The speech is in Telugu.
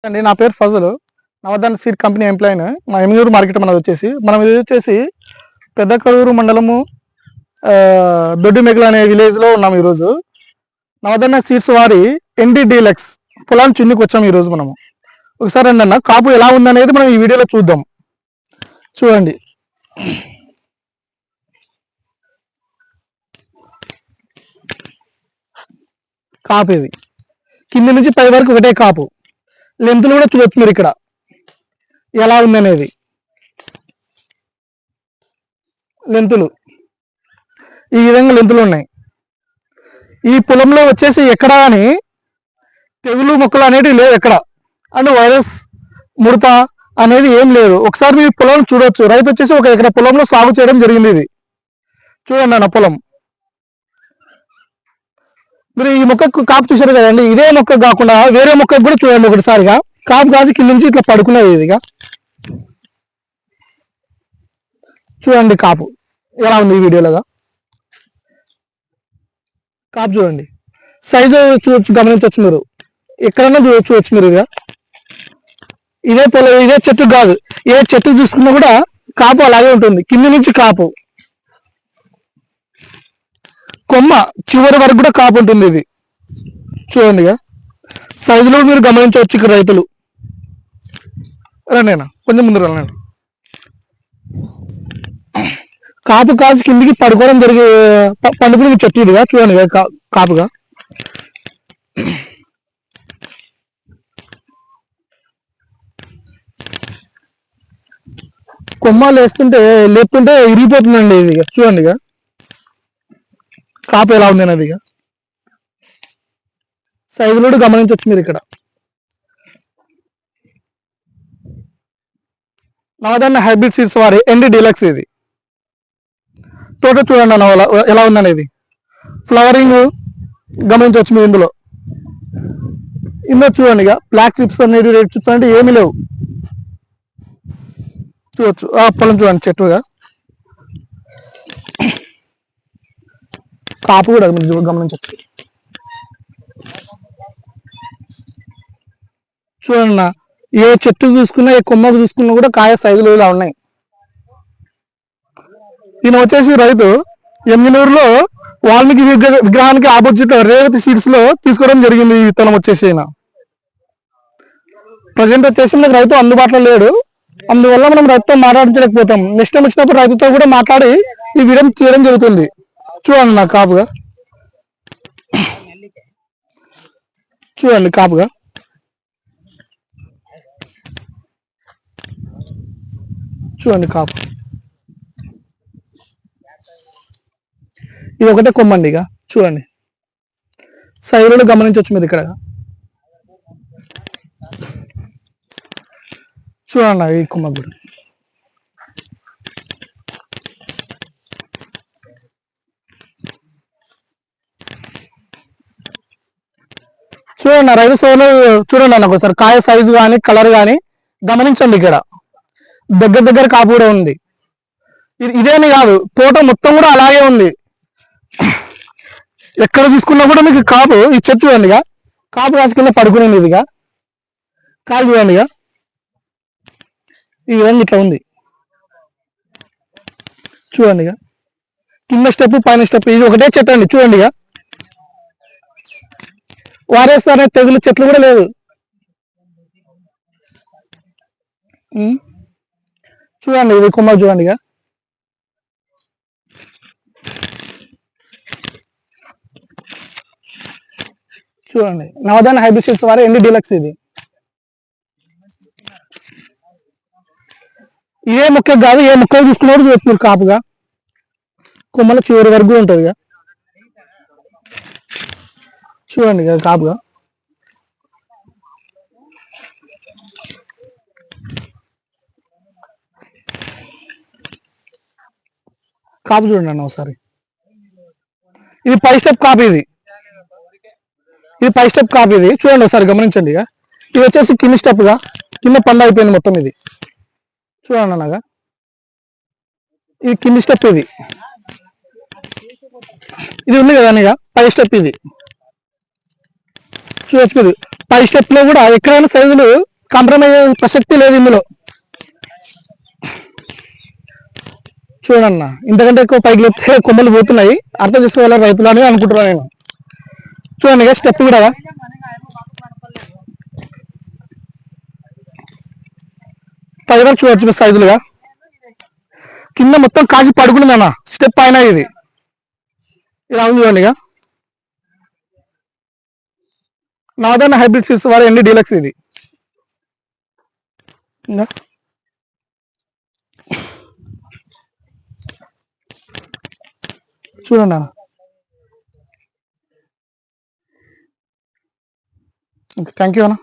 అండి నా పేరు ఫజలు నవధాన్య సీడ్ కంపెనీ ఎంప్లాయీని మా ఎమ్మిగూరు మార్కెట్ మనది వచ్చేసి ఇది వచ్చేసి పెద్ద కడూరు మండలము దొడ్డిమెగల అనే విలేజ్లో ఉన్నాము ఈరోజు నవధాన్య సీడ్స్ వారి ఎన్డి డీలక్స్ పొలాన్ని చున్నికి వచ్చాము ఈరోజు మనము ఒకసారి అండి అన్న కాపు ఎలా ఉందనేది మనం ఈ వీడియోలో చూద్దాం చూడండి కాపు ఇది కింది నుంచి పై వరకు ఒకటే కాపు లెంతులు కూడా చూడొచ్చు మీరు ఇక్కడ ఎలా ఉందనేది లెంతులు ఈ విధంగా లెంతులు ఉన్నాయి ఈ పొలంలో వచ్చేసి ఎక్కడ అని తెగులు మొక్కలు అనేవి లేవు ఎక్కడ అండ్ వైరస్ ముడత అనేది ఏం లేదు ఒకసారి మీరు పొలం చూడొచ్చు రైతు వచ్చేసి ఒక ఎకరా పొలంలో సాగు చేయడం జరిగింది ఇది చూడండి అన్న పొలం మీరు ఈ మొక్కకు కాపు చూసారు కదండి ఇదే మొక్క కాకుండా వేరే మొక్కకు కూడా చూడండి ఒకటిసారిగా కాపు కాసి కింద నుంచి ఇట్లా పడుకున్నది ఇదిగా చూడండి కాపు ఎలా ఉంది ఈ వీడియోలోగా కాపు చూడండి సైజు చూడొచ్చు గమనించవచ్చు మీరు ఎక్కడన్నా చూడొచ్చు మీరు ఇదిగా ఇదే పొలం ఇదే చెట్టు కాదు ఏ చెట్టు చూసుకున్నా కూడా కాపు అలాగే ఉంటుంది కింది నుంచి కాపు కొమ్మ చివరి వరకు కూడా కాపు ఉంటుంది ఇది చూడండి సైజులో మీరు గమనించవచ్చు ఇక్కడ రైతులు రండి కొంచెం ముందు రండి కాపు కాల్చి కిందికి పడుకోవడం జరిగే పండుకుని చెట్టు ఇదిగా చూడండి కాపుగా కొమ్మలు లేపుతుంటే ఇరిగిపోతుందండి ఇది చూడండి కాపు ఎలా ఉంది అన్నది సైజులో కూడా గమనించవచ్చు మీరు ఇక్కడ నవధాన్య హైబ్రిడ్ సీడ్స్ వారి ఎన్డి డీలక్స్ ఇది తోట చూడండి అన్న ఎలా ఉందనేది ఫ్లవరింగ్ గమనించవచ్చు మీరు ఇందులో చూడండి బ్లాక్ ట్రిప్స్ అనేది రెడ్ ట్రిప్స్ అంటే ఏమీ లేవు చూడొచ్చు ఆ పొలం చూడండి చెట్టుగా కాపు కూడా మీరు గమనించవచ్చు చూడండి ఏ చెట్టు చూసుకున్నా ఏ కొమ్మకు చూసుకున్నా కూడా కాయ సైజులు ఇలా ఉన్నాయి ఈయన వచ్చేసి రైతు ఎమ్మినూరులో వాల్మీకి విగ్రహానికి ఆపోజిట్ రేవతి సీడ్స్ లో తీసుకోవడం జరిగింది ఈ విత్తనం వచ్చేసి ఈయన ప్రజెంట్ వచ్చేసి మనకు రైతు అందుబాటులో లేడు అందువల్ల మనం రైతుతో మాట్లాడించలేకపోతాం నెక్స్ట్ టైం వచ్చినప్పుడు రైతుతో కూడా మాట్లాడి ఈ వీడియో చేయడం జరుగుతుంది చూడండి నా కాపుగా చూడండి కాపుగా చూడండి కాపు ఇది ఒకటే కొమ్మండి చూడండి సైజులో గమనించవచ్చు మీరు ఇక్కడ చూడండి ఈ కొమ్మ కూడా చూడండి రైతు సోలు చూడండి అన్న ఒకసారి కాయ సైజు కానీ కలర్ కానీ గమనించండి ఇక్కడ దగ్గర కాపు కూడా ఉంది ఇదేని కాదు తోట మొత్తం కూడా అలాగే ఉంది ఎక్కడ తీసుకున్నా కూడా మీకు కాపు ఈ చెట్టు చూడండి కాపు కాసి కింద పడుకునేది ఇదిగా కాలు చూడండి ఈ విధంగా ఇట్లా ఉంది చూడండి కింద స్టెప్ పైన స్టెప్ ఇది ఒకటే చెట్టు అండి చూడండి వారేస్తారనే తెగులు చెట్లు కూడా లేదు చూడండి ఇది కొమ్మ చూడండి చూడండి నవధాన్య హైబ్రిడ్ సీడ్స్ వారి ఎన్డి డీలక్స్ ఇది ఇదే మొక్క కాదు ఏ మొక్క చూసుకున్నప్పుడు చూస్తున్నారు కాపుగా కొమ్మల చివరి వరకు ఉంటుంది చూడండి కాపుగా కాపు చూడండి అన్న ఒకసారి ఇది 5 స్టెప్ కాపు ఇది 5 స్టెప్ కాపు ఇది చూడండి ఒకసారి గమనించండి ఇది వచ్చేసి కింది స్టెప్ కింద పండు అయిపోయింది మొత్తం ఇది చూడండి అన్నగా ఇది కింది స్టెప్ ఇది ఉంది కదా అన్నగా 5 స్టెప్ ఇది చూడొచ్చు మీరు పై స్టెప్ లో కూడా ఎక్కడైనా సైజులు కాంప్రమైజ్ అయ్యే ప్రసక్తి లేదు ఇందులో. చూడన్న ఇంతకంటే ఎక్కువ పైకి లేపితే కొమ్మలు పోతున్నాయి, అర్థం చేసుకోవాలి రైతులు అని అనుకుంటున్నాను నేను. చూడండి స్టెప్ కూడా పై వరకు చూడొచ్చు సైజులుగా. కింద మొత్తం కాసి పడుకున్నదన్న స్టెప్ పైన ఇది ఇలా ఉంది చూడండి. నాదన్న హైబ్రిడ్ సీడ్స్ వారి ఎన్ని డీలక్స్ ఇది చూడండి అన్న. థ్యాంక్ యూ అన్న.